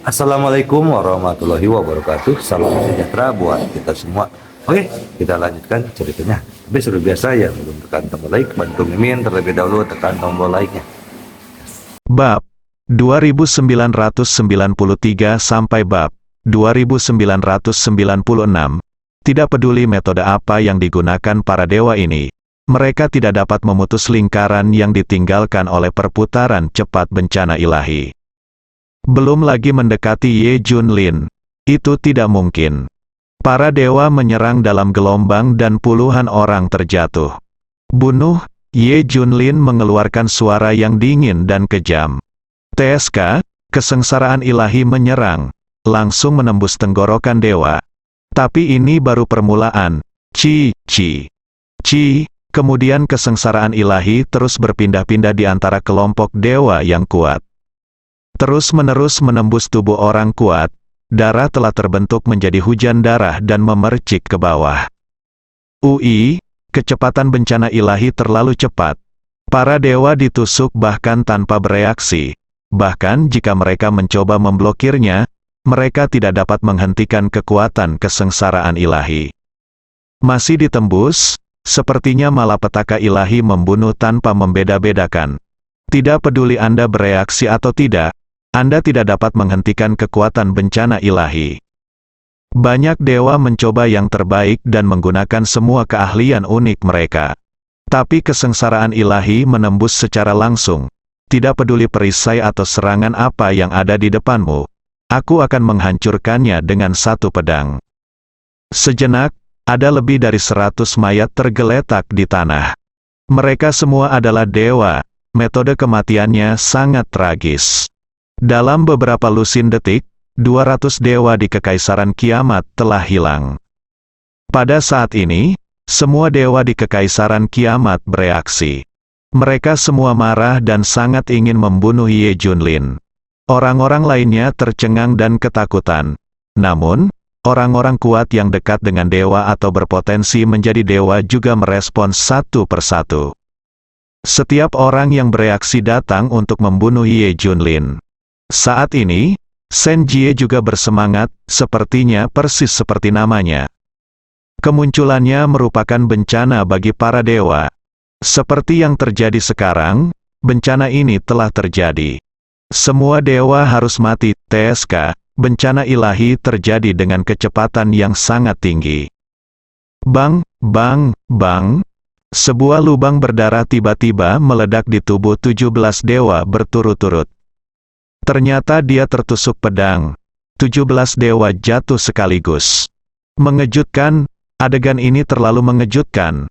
Assalamualaikum warahmatullahi wabarakatuh. Salam sejahtera buat kita semua. Oke, kita lanjutkan ceritanya. Tapi seperti biasa ya, belum tekan tombol like, bantu Mimin terlebih dahulu tekan tombol like-nya. Bab 2993 sampai bab 2996. Tidak peduli metode apa yang digunakan para dewa ini, mereka tidak dapat memutus lingkaran yang ditinggalkan oleh perputaran cepat bencana ilahi. Belum lagi mendekati Ye Junlin. Itu tidak mungkin. Para dewa menyerang dalam gelombang dan puluhan orang terjatuh. Bunuh. Ye Junlin mengeluarkan suara yang dingin dan kejam. TSK, kesengsaraan ilahi menyerang, langsung menembus tenggorokan dewa. Tapi ini baru permulaan. Ci. Kemudian kesengsaraan ilahi terus berpindah-pindah di antara kelompok dewa yang kuat. Terus-menerus menembus tubuh orang kuat, darah telah terbentuk menjadi hujan darah dan memercik ke bawah. Kecepatan bencana ilahi terlalu cepat. Para dewa ditusuk bahkan tanpa bereaksi. Bahkan jika mereka mencoba memblokirnya, mereka tidak dapat menghentikan kekuatan kesengsaraan ilahi. Masih ditembus, sepertinya malapetaka ilahi membunuh tanpa membeda-bedakan. Tidak peduli Anda bereaksi atau tidak, Anda tidak dapat menghentikan kekuatan bencana ilahi. Banyak dewa mencoba yang terbaik dan menggunakan semua keahlian unik mereka. Tapi kesengsaraan ilahi menembus secara langsung. Tidak peduli perisai atau serangan apa yang ada di depanmu, aku akan menghancurkannya dengan satu pedang. Sejenak, ada lebih dari 100 mayat tergeletak di tanah. Mereka semua adalah dewa, metode kematiannya sangat tragis. Dalam beberapa lusin detik, 200 dewa di Kekaisaran Kiamat telah hilang. Pada saat ini, semua dewa di Kekaisaran Kiamat bereaksi. Mereka semua marah dan sangat ingin membunuh Ye Junlin. Orang-orang lainnya tercengang dan ketakutan. Namun, orang-orang kuat yang dekat dengan dewa atau berpotensi menjadi dewa juga merespons satu persatu. Setiap orang yang bereaksi datang untuk membunuh Ye Junlin. Saat ini, Shen Jie juga bersemangat, sepertinya persis seperti namanya. Kemunculannya merupakan bencana bagi para dewa. Seperti yang terjadi sekarang, bencana ini telah terjadi. Semua dewa harus mati. TSK, bencana ilahi terjadi dengan kecepatan yang sangat tinggi. Bang, bang, bang. Sebuah lubang berdarah tiba-tiba meledak di tubuh 17 dewa berturut-turut. Ternyata dia tertusuk pedang. 17 dewa jatuh sekaligus. Mengejutkan, adegan ini terlalu mengejutkan.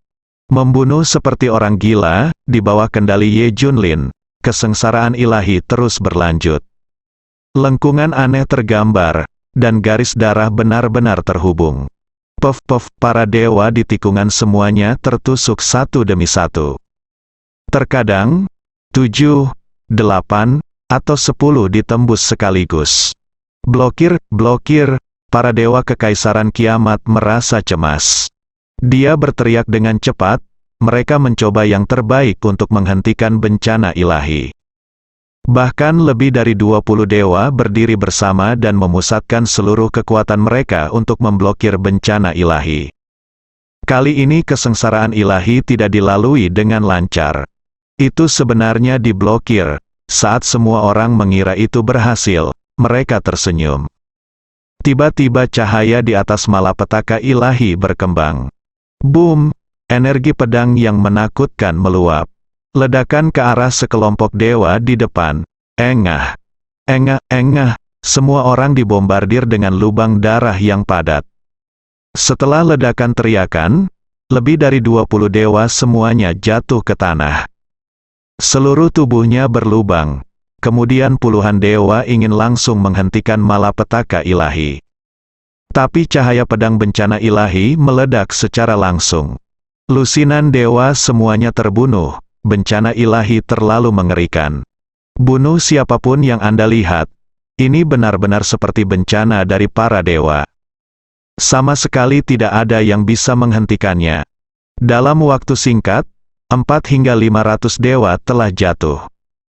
Membunuh seperti orang gila, di bawah kendali Ye Junlin, kesengsaraan ilahi terus berlanjut. Lengkungan aneh tergambar, dan garis darah benar-benar terhubung. Para dewa di tikungan semuanya tertusuk satu demi satu. Terkadang, 7, 8, atau 10 ditembus sekaligus. Blokir, para dewa Kekaisaran Kiamat merasa cemas. Dia berteriak dengan cepat, mereka mencoba yang terbaik untuk menghentikan bencana ilahi. Bahkan lebih dari 20 dewa berdiri bersama dan memusatkan seluruh kekuatan mereka untuk memblokir bencana ilahi. Kali ini kesengsaraan ilahi tidak dilalui dengan lancar. Itu sebenarnya diblokir. Saat semua orang mengira itu berhasil, mereka tersenyum. Tiba-tiba cahaya di atas malapetaka ilahi berkembang. Boom! Energi pedang yang menakutkan meluap. Ledakan ke arah sekelompok dewa di depan. Engah! Semua orang dibombardir dengan lubang darah yang padat. Setelah ledakan teriakan, lebih dari 20 dewa semuanya jatuh ke tanah. Seluruh tubuhnya berlubang. Kemudian puluhan dewa ingin langsung menghentikan malapetaka ilahi. Tapi cahaya pedang bencana ilahi meledak secara langsung. Lusinan dewa semuanya terbunuh. Bencana ilahi terlalu mengerikan. Bunuh siapapun yang Anda lihat. Ini benar-benar seperti bencana dari para dewa. Sama sekali tidak ada yang bisa menghentikannya. Dalam waktu singkat, 4 hingga 500 dewa telah jatuh.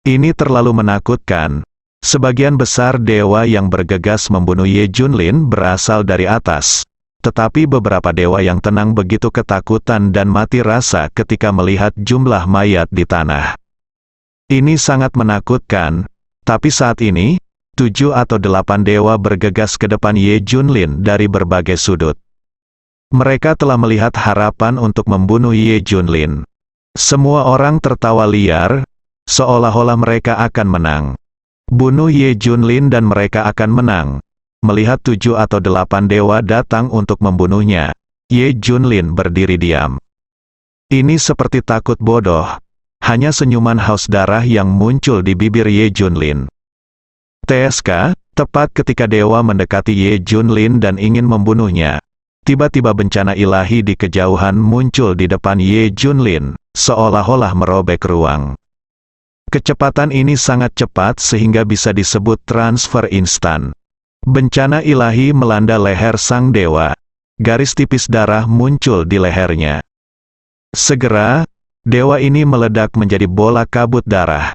Ini terlalu menakutkan. Sebagian besar dewa yang bergegas membunuh Ye Junlin berasal dari atas. Tetapi beberapa dewa yang tenang begitu ketakutan dan mati rasa ketika melihat jumlah mayat di tanah. Ini sangat menakutkan, tapi saat ini, 7 atau 8 dewa bergegas ke depan Ye Junlin dari berbagai sudut. Mereka telah melihat harapan untuk membunuh Ye Junlin. Semua orang tertawa liar, seolah-olah mereka akan menang. Bunuh Ye Junlin dan mereka akan menang. Melihat 7 atau 8 dewa datang untuk membunuhnya, Ye Junlin berdiri diam. Ini seperti takut bodoh, hanya senyuman haus darah yang muncul di bibir Ye Junlin. TSK, tepat ketika dewa mendekati Ye Junlin dan ingin membunuhnya, tiba-tiba bencana ilahi di kejauhan muncul di depan Ye Junlin, seolah-olah merobek ruang. Kecepatan ini sangat cepat sehingga bisa disebut transfer instan. Bencana ilahi melanda leher sang dewa. Garis tipis darah muncul di lehernya. Segera, dewa ini meledak menjadi bola kabut darah.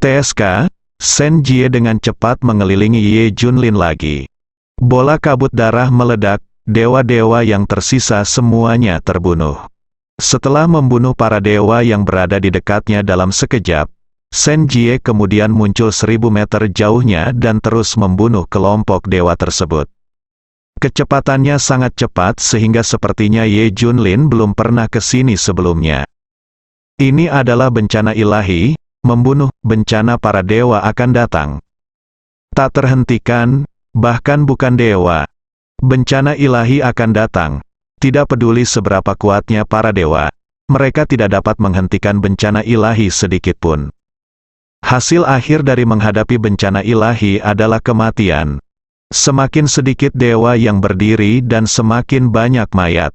TSK, Sen Jie dengan cepat mengelilingi Ye Junlin lagi. Bola kabut darah meledak, dewa-dewa yang tersisa semuanya terbunuh. Setelah membunuh para dewa yang berada di dekatnya dalam sekejap, Sen Jie kemudian muncul 1000 meter jauhnya dan terus membunuh kelompok dewa tersebut. Kecepatannya sangat cepat sehingga sepertinya Ye Junlin belum pernah ke sini sebelumnya. Ini adalah bencana ilahi, membunuh, bencana para dewa akan datang. Tak terhentikan, bahkan bukan dewa. Bencana ilahi akan datang. Tidak peduli seberapa kuatnya para dewa, mereka tidak dapat menghentikan bencana ilahi sedikitpun. Hasil akhir dari menghadapi bencana ilahi adalah kematian. Semakin sedikit dewa yang berdiri dan semakin banyak mayat.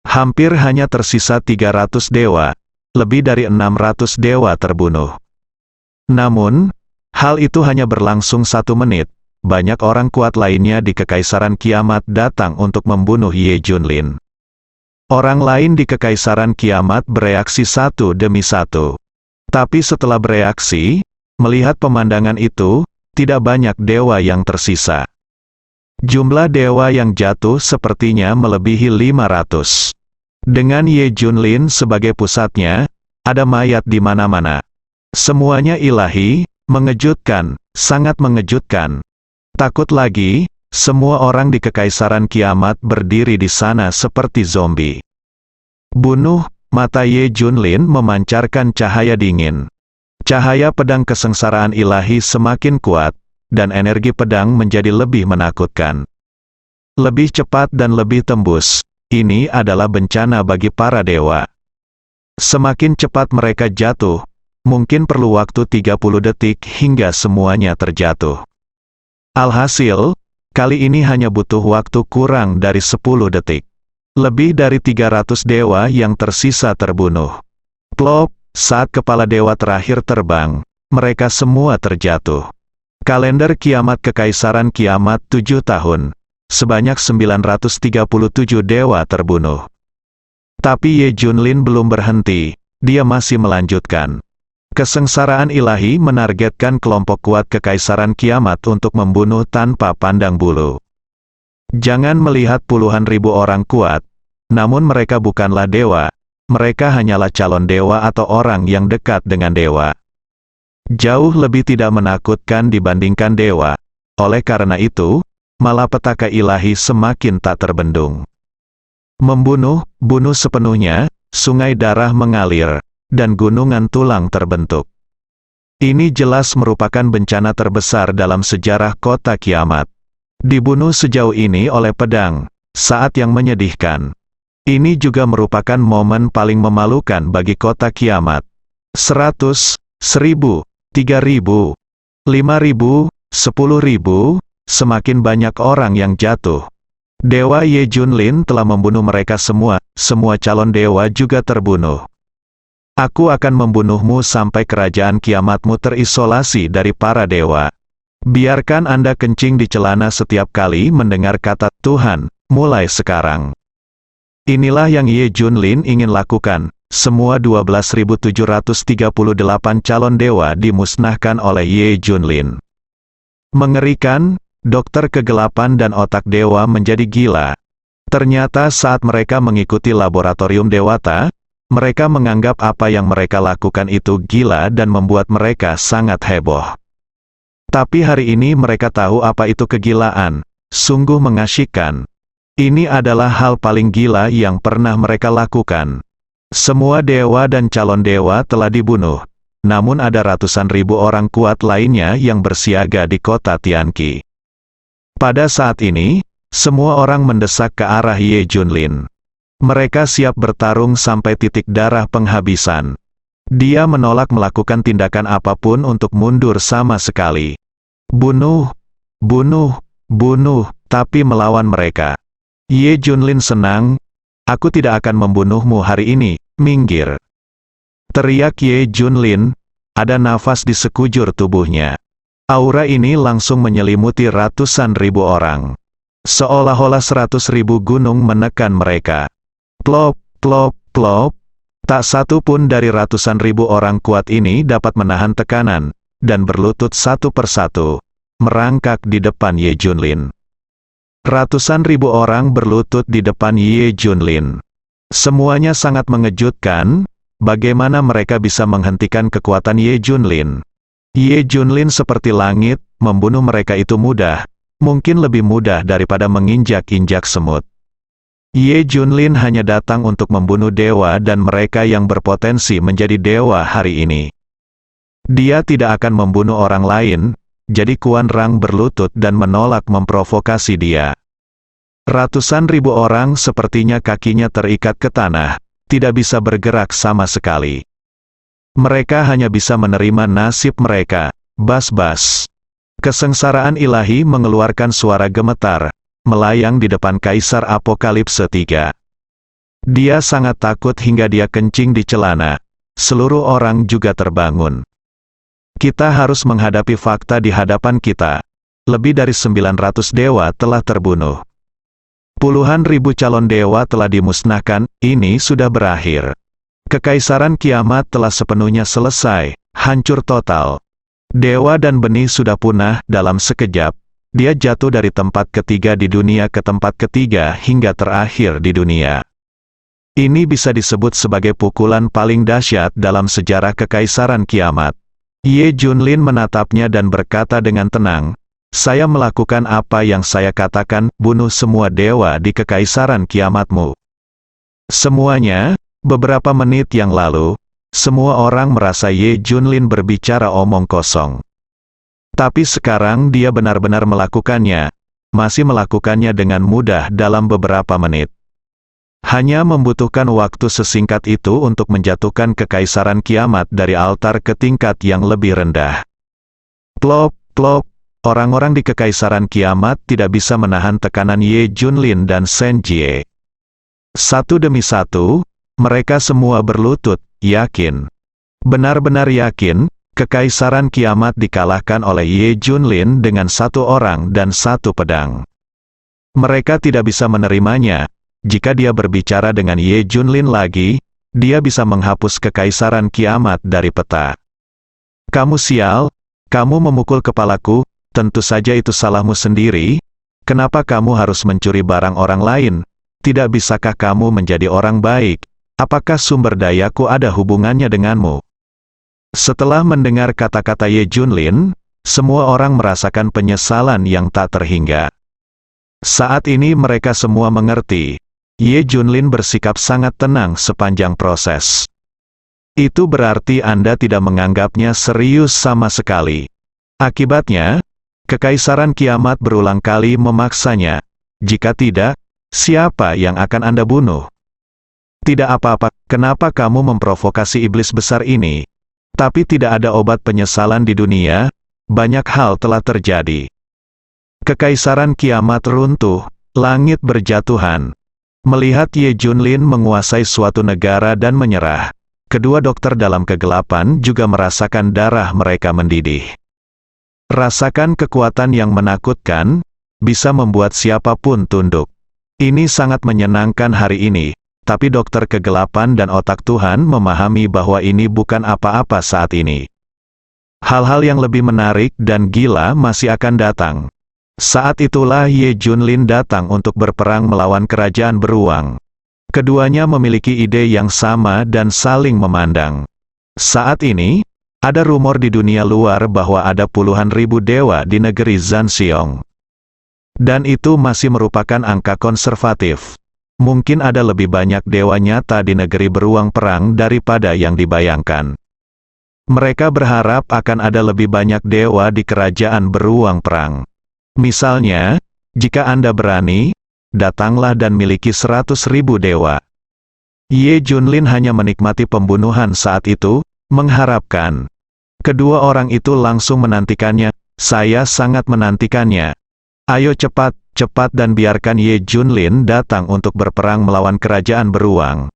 Hampir hanya tersisa 300 dewa, lebih dari 600 dewa terbunuh. Namun, hal itu hanya berlangsung 1 menit. Banyak orang kuat lainnya di Kekaisaran Kiamat datang untuk membunuh Ye Junlin. Orang lain di Kekaisaran Kiamat bereaksi satu demi satu. Tapi setelah bereaksi, melihat pemandangan itu, tidak banyak dewa yang tersisa. Jumlah dewa yang jatuh sepertinya melebihi 500. Dengan Ye Junlin sebagai pusatnya, ada mayat di mana-mana. Semuanya ilahi, mengejutkan, sangat mengejutkan. Takut lagi, semua orang di Kekaisaran Kiamat berdiri di sana seperti zombie. Bunuh, mata Ye Junlin memancarkan cahaya dingin. Cahaya pedang kesengsaraan ilahi semakin kuat, dan energi pedang menjadi lebih menakutkan. Lebih cepat dan lebih tembus, ini adalah bencana bagi para dewa. Semakin cepat mereka jatuh, mungkin perlu waktu 30 detik hingga semuanya terjatuh. Alhasil, kali ini hanya butuh waktu kurang dari 10 detik. Lebih dari 300 dewa yang tersisa terbunuh. Plop! Saat kepala dewa terakhir terbang, mereka semua terjatuh. Kalender kiamat Kekaisaran Kiamat 7 tahun. Sebanyak 937 dewa terbunuh. Tapi Ye Junlin belum berhenti, dia masih melanjutkan. Kesengsaraan ilahi menargetkan kelompok kuat Kekaisaran Kiamat untuk membunuh tanpa pandang bulu. Jangan melihat puluhan ribu orang kuat, namun mereka bukanlah dewa. Mereka hanyalah calon dewa atau orang yang dekat dengan dewa. Jauh lebih tidak menakutkan dibandingkan dewa. Oleh karena itu, malapetaka ilahi semakin tak terbendung. Membunuh, bunuh sepenuhnya, sungai darah mengalir, dan gunungan tulang terbentuk. Ini jelas merupakan bencana terbesar dalam sejarah kota kiamat. Dibunuh sejauh ini oleh pedang, saat yang menyedihkan. Ini juga merupakan momen paling memalukan bagi kota kiamat. 100, 1000, 3000, 5000, 10.000, semakin banyak orang yang jatuh. Dewa Ye Junlin telah membunuh mereka semua calon dewa juga terbunuh. Aku akan membunuhmu sampai kerajaan kiamatmu terisolasi dari para dewa. Biarkan Anda kencing di celana setiap kali mendengar kata Tuhan, mulai sekarang. Inilah yang Ye Junlin ingin lakukan. Semua 12.738 calon dewa dimusnahkan oleh Ye Junlin. Mengerikan, dokter kegelapan dan otak dewa menjadi gila. Ternyata saat mereka mengikuti laboratorium Dewata, mereka menganggap apa yang mereka lakukan itu gila dan membuat mereka sangat heboh. Tapi hari ini mereka tahu apa itu kegilaan. Sungguh mengasyikkan. Ini adalah hal paling gila yang pernah mereka lakukan. Semua dewa dan calon dewa telah dibunuh. Namun ada ratusan ribu orang kuat lainnya yang bersiaga di kota Tianqi. Pada saat ini, semua orang mendesak ke arah Ye Junlin. Mereka siap bertarung sampai titik darah penghabisan. Dia menolak melakukan tindakan apapun untuk mundur sama sekali. Bunuh, bunuh, bunuh, tapi melawan mereka. Ye Junlin senang. Aku tidak akan membunuhmu hari ini, minggir. Teriak Ye Junlin, ada nafas di sekujur tubuhnya. Aura ini langsung menyelimuti ratusan ribu orang. Seolah-olah 100.000 gunung menekan mereka. Plop, plop, plop. Tak satu pun dari ratusan ribu orang kuat ini dapat menahan tekanan, dan berlutut satu persatu, merangkak di depan Ye Junlin. Ratusan ribu orang berlutut di depan Ye Junlin. Semuanya sangat mengejutkan, bagaimana mereka bisa menghentikan kekuatan Ye Junlin. Ye Junlin seperti langit, membunuh mereka itu mudah, mungkin lebih mudah daripada menginjak-injak semut. Ye Junlin hanya datang untuk membunuh dewa dan mereka yang berpotensi menjadi dewa hari ini. Dia tidak akan membunuh orang lain, jadi Kuan Rang berlutut dan menolak memprovokasi dia. Ratusan ribu orang sepertinya kakinya terikat ke tanah, tidak bisa bergerak sama sekali. Mereka hanya bisa menerima nasib mereka, bas-bas. Kesengsaraan ilahi mengeluarkan suara gemetar, melayang di depan Kaisar Apokalipse III. Dia sangat takut hingga dia kencing di celana. Seluruh orang juga terbangun. Kita harus menghadapi fakta di hadapan kita. Lebih dari 900 dewa telah terbunuh. Puluhan ribu calon dewa telah dimusnahkan, ini sudah berakhir. Kekaisaran kiamat telah sepenuhnya selesai, hancur total. Dewa dan benih sudah punah dalam sekejap. Dia jatuh dari tempat ketiga di dunia ke tempat ketiga hingga terakhir di dunia. Ini bisa disebut sebagai pukulan paling dahsyat dalam sejarah kekaisaran kiamat. Ye Junlin menatapnya dan berkata dengan tenang, "Saya melakukan apa yang saya katakan, bunuh semua dewa di kekaisaran kiamatmu." Semuanya, beberapa menit yang lalu, semua orang merasa Ye Junlin berbicara omong kosong. Tapi sekarang dia benar-benar melakukannya, masih melakukannya dengan mudah dalam beberapa menit. Hanya membutuhkan waktu sesingkat itu untuk menjatuhkan kekaisaran kiamat dari altar ke tingkat yang lebih rendah. Plop, plop, orang-orang di kekaisaran kiamat tidak bisa menahan tekanan Ye Junlin dan Shen Jie. Satu demi satu, mereka semua berlutut, yakin. Benar-benar yakin, kekaisaran kiamat dikalahkan oleh Ye Junlin dengan satu orang dan satu pedang. Mereka tidak bisa menerimanya. Jika dia berbicara dengan Ye Junlin lagi, dia bisa menghapus kekaisaran kiamat dari peta. Kamu sial, kamu memukul kepalaku, tentu saja itu salahmu sendiri. Kenapa kamu harus mencuri barang orang lain? Tidak bisakah kamu menjadi orang baik? Apakah sumber dayaku ada hubungannya denganmu? Setelah mendengar kata-kata Ye Junlin, semua orang merasakan penyesalan yang tak terhingga. Saat ini mereka semua mengerti. Ye Junlin bersikap sangat tenang sepanjang proses. Itu berarti Anda tidak menganggapnya serius sama sekali. Akibatnya, kekaisaran kiamat berulang kali memaksanya. Jika tidak, siapa yang akan Anda bunuh? Tidak apa-apa, kenapa kamu memprovokasi iblis besar ini? Tapi tidak ada obat penyesalan di dunia, banyak hal telah terjadi. Kekaisaran kiamat runtuh, langit berjatuhan. Melihat Ye Junlin menguasai suatu negara dan menyerah, kedua dokter dalam kegelapan juga merasakan darah mereka mendidih. Rasakan kekuatan yang menakutkan, bisa membuat siapapun tunduk. Ini sangat menyenangkan hari ini. Tapi dokter kegelapan dan otak Tuhan memahami bahwa ini bukan apa-apa saat ini. Hal-hal yang lebih menarik dan gila masih akan datang. Saat itulah Ye Junlin datang untuk berperang melawan kerajaan beruang. Keduanya memiliki ide yang sama dan saling memandang. Saat ini, ada rumor di dunia luar bahwa ada puluhan ribu dewa di negeri Zanxiong. Dan itu masih merupakan angka konservatif. Mungkin ada lebih banyak dewa nyata di negeri beruang perang daripada yang dibayangkan. Mereka berharap akan ada lebih banyak dewa di kerajaan beruang perang. Misalnya, jika Anda berani, datanglah dan miliki 100.000 dewa. Ye Junlin hanya menikmati pembunuhan saat itu, mengharapkan. Kedua orang itu langsung menantikannya. Saya sangat menantikannya. Ayo cepat, cepat dan biarkan Ye Junlin datang untuk berperang melawan kerajaan beruang.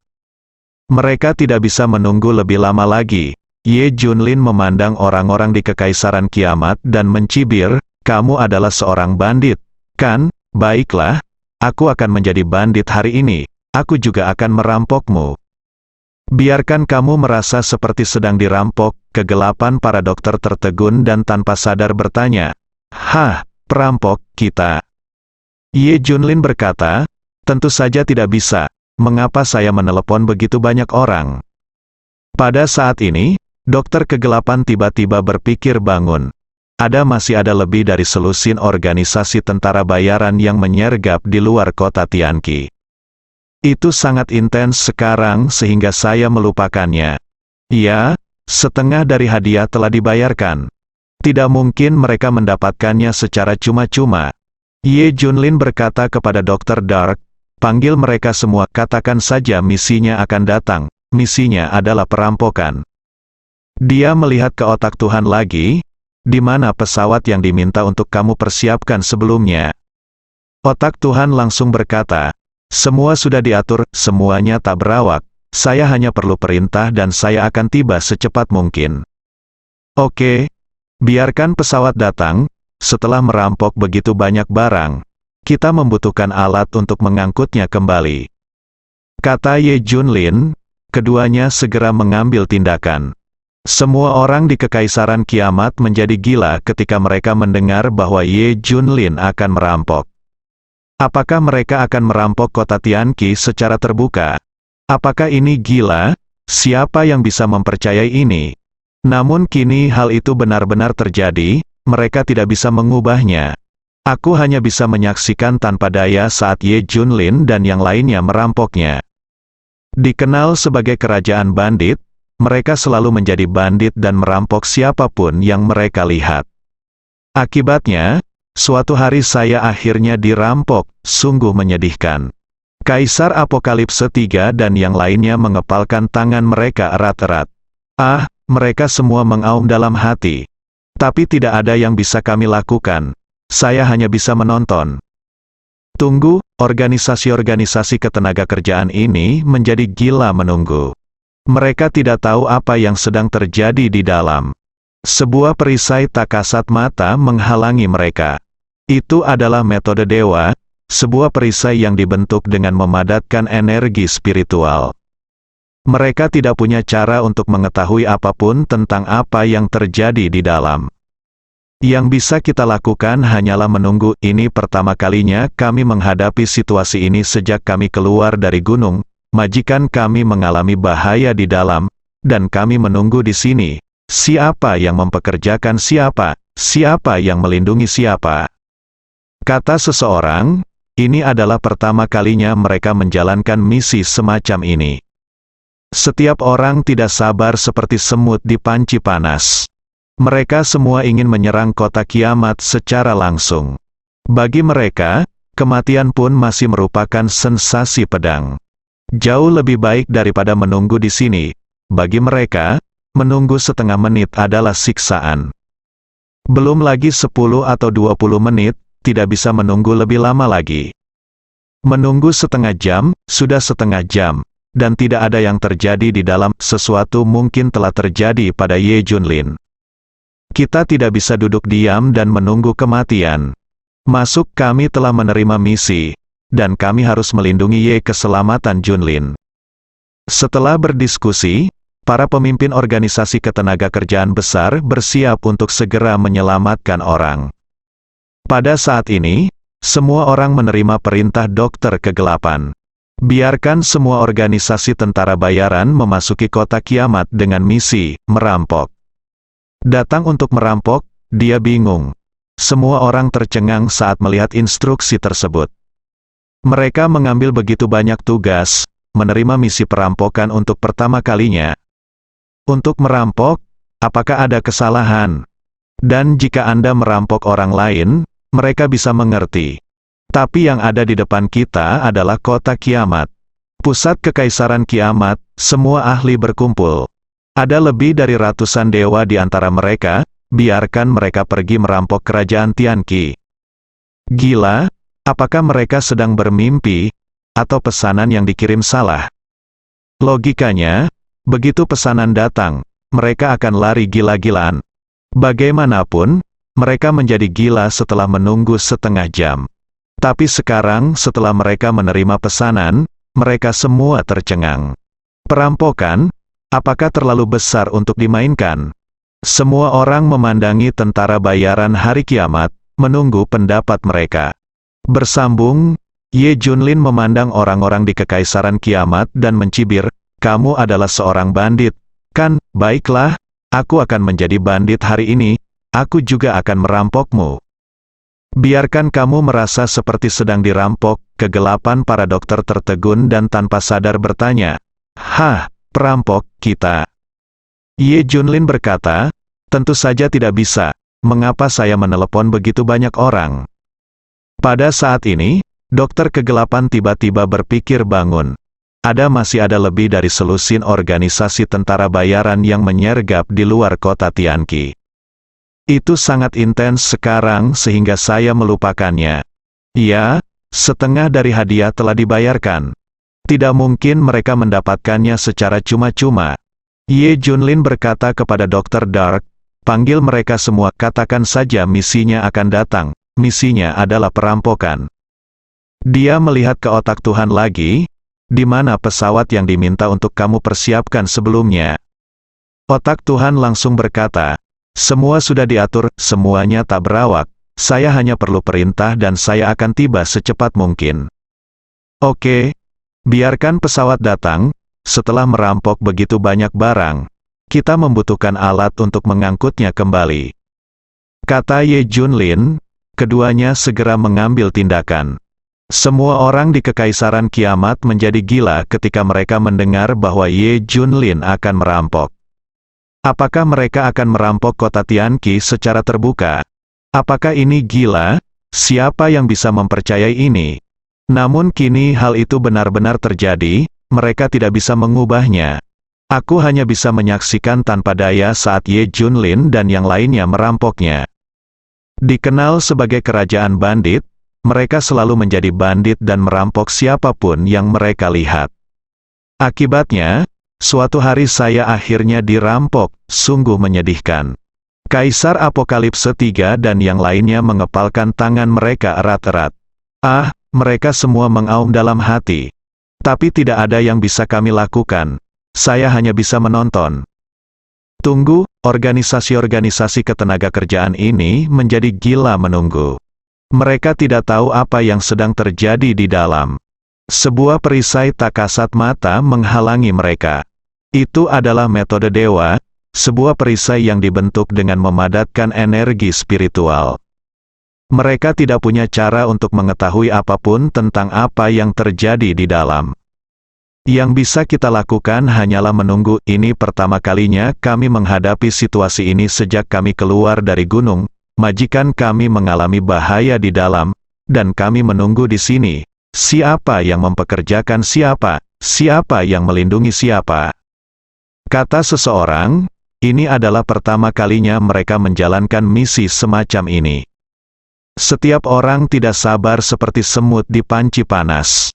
Mereka tidak bisa menunggu lebih lama lagi. Ye Junlin memandang orang-orang di Kekaisaran Kiamat dan mencibir, "Kamu adalah seorang bandit, kan? Baiklah, aku akan menjadi bandit hari ini. Aku juga akan merampokmu." Biarkan kamu merasa seperti sedang dirampok. Kegelapan para dokter tertegun dan tanpa sadar bertanya, "Hah, perampok, kita?" Ye Junlin berkata, "Tentu saja tidak bisa. Mengapa saya menelepon begitu banyak orang?" Pada saat ini, dokter kegelapan tiba-tiba berpikir bangun. Masih ada lebih dari selusin organisasi tentara bayaran yang menyergap di luar kota Tianqi. Itu sangat intens sekarang sehingga saya melupakannya. Ya, setengah dari hadiah telah dibayarkan. Tidak mungkin mereka mendapatkannya secara cuma-cuma. Ye Junlin berkata kepada Dr. Dark, "Panggil mereka semua, katakan saja misinya akan datang. Misinya adalah perampokan." Dia melihat ke otak Tuhan lagi, "Di mana pesawat yang diminta untuk kamu persiapkan sebelumnya?" Otak Tuhan langsung berkata, "Semua sudah diatur, semuanya tak berawak. Saya hanya perlu perintah dan saya akan tiba secepat mungkin." "Oke, biarkan pesawat datang." Setelah merampok begitu banyak barang, kita membutuhkan alat untuk mengangkutnya kembali. Kata Ye Junlin, keduanya segera mengambil tindakan. Semua orang di Kekaisaran Kiamat menjadi gila ketika mereka mendengar bahwa Ye Junlin akan merampok. Apakah mereka akan merampok kota Tianqi secara terbuka? Apakah ini gila? Siapa yang bisa mempercayai ini? Namun kini hal itu benar-benar terjadi, mereka tidak bisa mengubahnya. Aku hanya bisa menyaksikan tanpa daya saat Ye Junlin dan yang lainnya merampoknya. Dikenal sebagai kerajaan bandit, mereka selalu menjadi bandit dan merampok siapapun yang mereka lihat. Akibatnya, suatu hari saya akhirnya dirampok, sungguh menyedihkan. Kaisar Apokalipse III dan yang lainnya mengepalkan tangan mereka erat-erat. Mereka semua mengaum dalam hati. Tapi tidak ada yang bisa kami lakukan. Saya hanya bisa menonton. Tunggu, organisasi-organisasi ketenagakerjaan ini menjadi gila menunggu. Mereka tidak tahu apa yang sedang terjadi di dalam. Sebuah perisai tak kasat mata menghalangi mereka. Itu adalah metode dewa, sebuah perisai yang dibentuk dengan memadatkan energi spiritual. Mereka tidak punya cara untuk mengetahui apapun tentang apa yang terjadi di dalam. Yang bisa kita lakukan hanyalah menunggu. Ini pertama kalinya kami menghadapi situasi ini sejak kami keluar dari gunung. Majikan kami mengalami bahaya di dalam, dan kami menunggu di sini. Siapa yang mempekerjakan siapa? Siapa yang melindungi siapa? Kata seseorang, ini adalah pertama kalinya mereka menjalankan misi semacam ini. Setiap orang tidak sabar seperti semut di panci panas. Mereka semua ingin menyerang kota kiamat secara langsung. Bagi mereka, kematian pun masih merupakan sensasi pedang. Jauh lebih baik daripada menunggu di sini. Bagi mereka, menunggu setengah menit adalah siksaan. Belum lagi 10 atau 20 menit, tidak bisa menunggu lebih lama lagi. Menunggu setengah jam, sudah setengah jam, dan tidak ada yang terjadi di dalam. Sesuatu mungkin telah terjadi pada Ye Junlin. Kita tidak bisa duduk diam dan menunggu kematian. Masuk, kami telah menerima misi, dan kami harus melindungi Ye keselamatan Junlin. Setelah berdiskusi, para pemimpin organisasi ketenagakerjaan besar bersiap untuk segera menyelamatkan orang. Pada saat ini, semua orang menerima perintah dokter kegelapan. Biarkan semua organisasi tentara bayaran memasuki kota kiamat dengan misi merampok. Datang untuk merampok, dia bingung. Semua orang tercengang saat melihat instruksi tersebut. Mereka mengambil begitu banyak tugas, menerima misi perampokan untuk pertama kalinya. Untuk merampok, apakah ada kesalahan? Dan jika Anda merampok orang lain, mereka bisa mengerti. Tapi yang ada di depan kita adalah kota kiamat. Pusat kekaisaran kiamat, semua ahli berkumpul. Ada lebih dari ratusan dewa di antara mereka, biarkan mereka pergi merampok kerajaan Tianqi. Gila, apakah mereka sedang bermimpi, atau pesanan yang dikirim salah? Logikanya, begitu pesanan datang, mereka akan lari gila-gilaan. Bagaimanapun, mereka menjadi gila setelah menunggu setengah jam. Tapi sekarang setelah mereka menerima pesanan, mereka semua tercengang. Perampokan, apakah terlalu besar untuk dimainkan? Semua orang memandangi tentara bayaran hari kiamat, menunggu pendapat mereka. Bersambung, Ye Junlin memandang orang-orang di kekaisaran kiamat dan mencibir, "Kamu adalah seorang bandit, kan? Baiklah, aku akan menjadi bandit hari ini, aku juga akan merampokmu." Biarkan kamu merasa seperti sedang dirampok, kegelapan para dokter tertegun dan tanpa sadar bertanya, "Hah, perampok, kita?" Ye Junlin berkata, "Tentu saja tidak bisa, mengapa saya menelepon begitu banyak orang?" Pada saat ini, dokter kegelapan tiba-tiba berpikir bangun. Masih ada lebih dari selusin organisasi tentara bayaran yang menyergap di luar kota Tianqi. Itu sangat intens sekarang sehingga saya melupakannya. Ya, setengah dari hadiah telah dibayarkan. Tidak mungkin mereka mendapatkannya secara cuma-cuma. Ye Junlin berkata kepada Dr. Dark, "Panggil mereka semua, katakan saja misinya akan datang, misinya adalah perampokan." Dia melihat ke otak Tuhan lagi, di mana pesawat yang diminta untuk kamu persiapkan sebelumnya. Otak Tuhan langsung berkata, "Semua sudah diatur, semuanya tak berawak, saya hanya perlu perintah dan saya akan tiba secepat mungkin." Oke, biarkan pesawat datang. Setelah merampok begitu banyak barang, kita membutuhkan alat untuk mengangkutnya kembali. Kata Ye Junlin, keduanya segera mengambil tindakan. Semua orang di kekaisaran kiamat menjadi gila ketika mereka mendengar bahwa Ye Junlin akan merampok. Apakah mereka akan merampok kota Tianqi secara terbuka? Apakah ini gila? Siapa yang bisa mempercayai ini? Namun kini hal itu benar-benar terjadi, mereka tidak bisa mengubahnya. Aku hanya bisa menyaksikan tanpa daya saat Ye Junlin dan yang lainnya merampoknya. Dikenal sebagai kerajaan bandit, mereka selalu menjadi bandit dan merampok siapapun yang mereka lihat. Akibatnya, suatu hari saya akhirnya dirampok, sungguh menyedihkan. Kaisar Apokalipse III dan yang lainnya mengepalkan tangan mereka erat-erat. Mereka semua mengaum dalam hati. Tapi tidak ada yang bisa kami lakukan. Saya hanya bisa menonton. Tunggu, organisasi-organisasi ketenagakerjaan ini menjadi gila menunggu. Mereka tidak tahu apa yang sedang terjadi di dalam. Sebuah perisai tak kasat mata menghalangi mereka. Itu adalah metode dewa, sebuah perisai yang dibentuk dengan memadatkan energi spiritual. Mereka tidak punya cara untuk mengetahui apapun tentang apa yang terjadi di dalam. Yang bisa kita lakukan hanyalah menunggu. Ini pertama kalinya kami menghadapi situasi ini sejak kami keluar dari gunung. Majikan kami mengalami bahaya di dalam, dan kami menunggu di sini. Siapa yang mempekerjakan siapa? Siapa yang melindungi siapa? Kata seseorang, ini adalah pertama kalinya mereka menjalankan misi semacam ini. Setiap orang tidak sabar seperti semut di panci panas.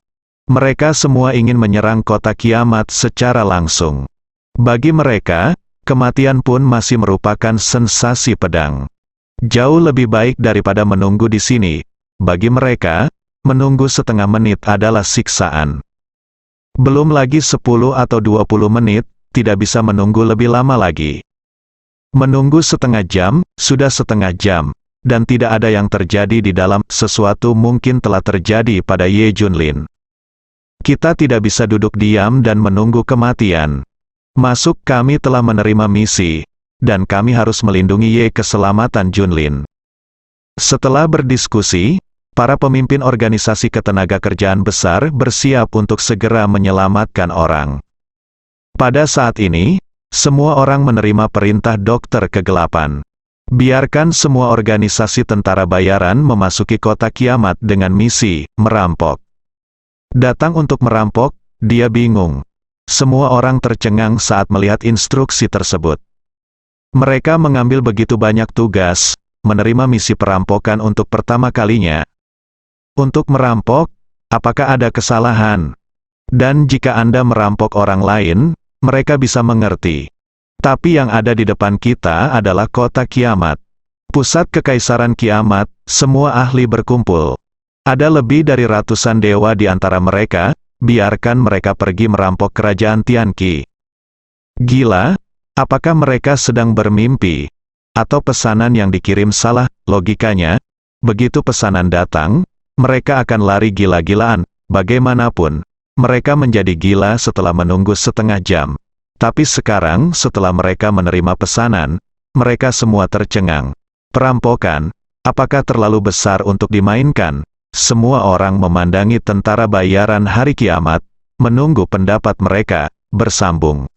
Mereka semua ingin menyerang kota kiamat secara langsung. Bagi mereka, kematian pun masih merupakan sensasi pedang. Jauh lebih baik daripada menunggu di sini. Bagi mereka, menunggu setengah menit adalah siksaan. Belum lagi 10 atau 20 menit, tidak bisa menunggu lebih lama lagi. Menunggu setengah jam, sudah setengah jam, dan tidak ada yang terjadi di dalam. Sesuatu mungkin telah terjadi pada Ye Junlin. Kita tidak bisa duduk diam dan menunggu kematian. Masuk, kami telah menerima misi, dan kami harus melindungi Ye keselamatan Junlin. Setelah berdiskusi, para pemimpin organisasi ketenagakerjaan besar bersiap untuk segera menyelamatkan orang. Pada saat ini, semua orang menerima perintah dokter kegelapan. Biarkan semua organisasi tentara bayaran memasuki kota kiamat dengan misi merampok. Datang untuk merampok, dia bingung. Semua orang tercengang saat melihat instruksi tersebut. Mereka mengambil begitu banyak tugas, menerima misi perampokan untuk pertama kalinya. Untuk merampok, apakah ada kesalahan? Dan jika Anda merampok orang lain, mereka bisa mengerti. Tapi yang ada di depan kita adalah kota kiamat. Pusat kekaisaran kiamat, semua ahli berkumpul. Ada lebih dari ratusan dewa di antara mereka, biarkan mereka pergi merampok kerajaan Tianqi. Gila? Apakah mereka sedang bermimpi? Atau pesanan yang dikirim salah? Logikanya, begitu pesanan datang, mereka akan lari gila-gilaan. Bagaimanapun, mereka menjadi gila setelah menunggu setengah jam. Tapi sekarang, setelah mereka menerima pesanan, mereka semua tercengang. Perampokan, apakah terlalu besar untuk dimainkan? Semua orang memandangi tentara bayaran hari kiamat, menunggu pendapat mereka, bersambung.